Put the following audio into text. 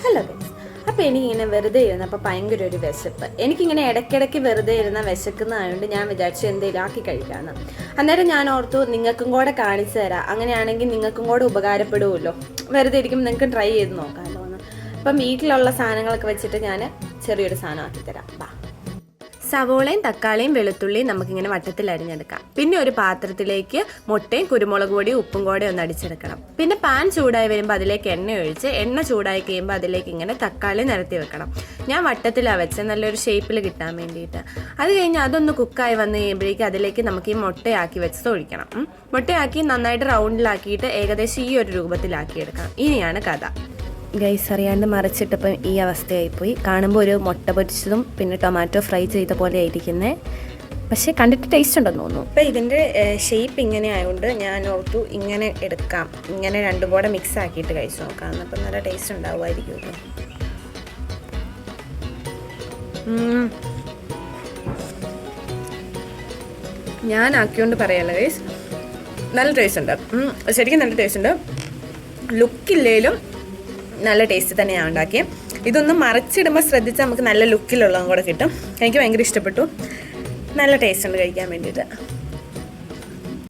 Hello guys, അപ്പോൾ എനിക്കിങ്ങനെ വെറുതെ ഇരുന്നപ്പോൾ ഭയങ്കര ഒരു വിശപ്പ്. എനിക്കിങ്ങനെ ഇടയ്ക്കിടയ്ക്ക് വെറുതെ ഇരുന്ന വിശക്കുന്നതായതുകൊണ്ട് ഞാൻ വിചാരിച്ചു എന്തെങ്കിലും ആക്കി കഴിക്കാമെന്ന്. അന്നേരം ഞാൻ ഓർത്തു നിങ്ങൾക്കും കൂടെ കാണിച്ചു തരാം, അങ്ങനെയാണെങ്കിൽ നിങ്ങൾക്കും കൂടെ ഉപകാരപ്പെടുമല്ലോ. വെറുതെ ഇരിക്കുമ്പോൾ നിങ്ങൾക്ക് ട്രൈ ചെയ്ത് നോക്കാമല്ലോ എന്ന്. അപ്പം വീട്ടിലുള്ള സാധനങ്ങളൊക്കെ വെച്ചിട്ട് ഞാൻ ചെറിയൊരു സാധനം ആക്കി തരാം. വാ. സവോളയും തക്കാളിയും വെളുത്തുള്ളിയും നമുക്കിങ്ങനെ വട്ടത്തിൽ അരിഞ്ഞെടുക്കാം. പിന്നെ ഒരു പാത്രത്തിലേക്ക് മുട്ടയും കുരുമുളക് പൊടിയും ഉപ്പും കൂടെ ഒന്ന് അടിച്ചെടുക്കണം. പിന്നെ പാൻ ചൂടായി വരുമ്പോൾ അതിലേക്ക് എണ്ണ ഒഴിച്ച് എണ്ണ ചൂടായി കഴിയുമ്പോൾ അതിലേക്ക് ഇങ്ങനെ തക്കാളി നിരത്തി വെക്കണം. ഞാൻ വട്ടത്തിലാണ് വെച്ച് നല്ലൊരു ഷേപ്പിൽ കിട്ടാൻ വേണ്ടിയിട്ട്. അത് കഴിഞ്ഞ് അതൊന്ന് കുക്കായി വന്ന് കഴിയുമ്പോഴേക്കും അതിലേക്ക് നമുക്ക് ഈ മുട്ടയാക്കി വെച്ചത് ഒഴിക്കണം. മുട്ടയാക്കി നന്നായിട്ട് റൗണ്ടിലാക്കിയിട്ട് ഏകദേശം ഈ ഒരു രൂപത്തിലാക്കിയെടുക്കണം. ഇനിയാണ് കഥ. ഗൈസ്, അറിയാണ്ട് മറിച്ചിട്ടപ്പം ഈ അവസ്ഥയായിപ്പോയി. കാണുമ്പോൾ ഒരു മുട്ട പൊരിച്ചതും പിന്നെ ടൊമാറ്റോ ഫ്രൈ ചെയ്ത പോലെ ആയിരിക്കുന്നത്. പക്ഷേ കണ്ടിട്ട് ടേസ്റ്റ് ഉണ്ടെന്ന് തോന്നുന്നു. അപ്പോൾ ഇതിൻ്റെ ഷേപ്പ് ഇങ്ങനെ ആയതുകൊണ്ട് ഞാൻ ഓർത്തു ഇങ്ങനെ എടുക്കാം, ഇങ്ങനെ രണ്ടും കൂടെ മിക്സ് ആക്കിയിട്ട് കഴിച്ച് നോക്കാം. അപ്പം നല്ല ടേസ്റ്റ് ഉണ്ടാവുമായിരിക്കുമല്ലോ. ഞാൻ ആക്കിയോണ്ട് പറയാമല്ലോ ഗൈസ്, നല്ല ടേസ്റ്റ് ഉണ്ട്. ശരിക്കും നല്ല ടേസ്റ്റ് ഉണ്ട്. ലുക്കില്ലേലും നല്ല ടേസ്റ്റ് തന്നെയാണ് ഉണ്ടാക്കിയത്. ഇതൊന്ന് മറിച്ചിടുമ്പോൾ ശ്രദ്ധിച്ചാൽ നമുക്ക് നല്ല ലുക്കിലുള്ളതും കൂടെ കിട്ടും. എനിക്ക് ഭയങ്കര ഇഷ്ടപ്പെട്ടു. നല്ല ടേസ്റ്റ് ഉണ്ട് കഴിക്കാൻ വേണ്ടിയിട്ട്.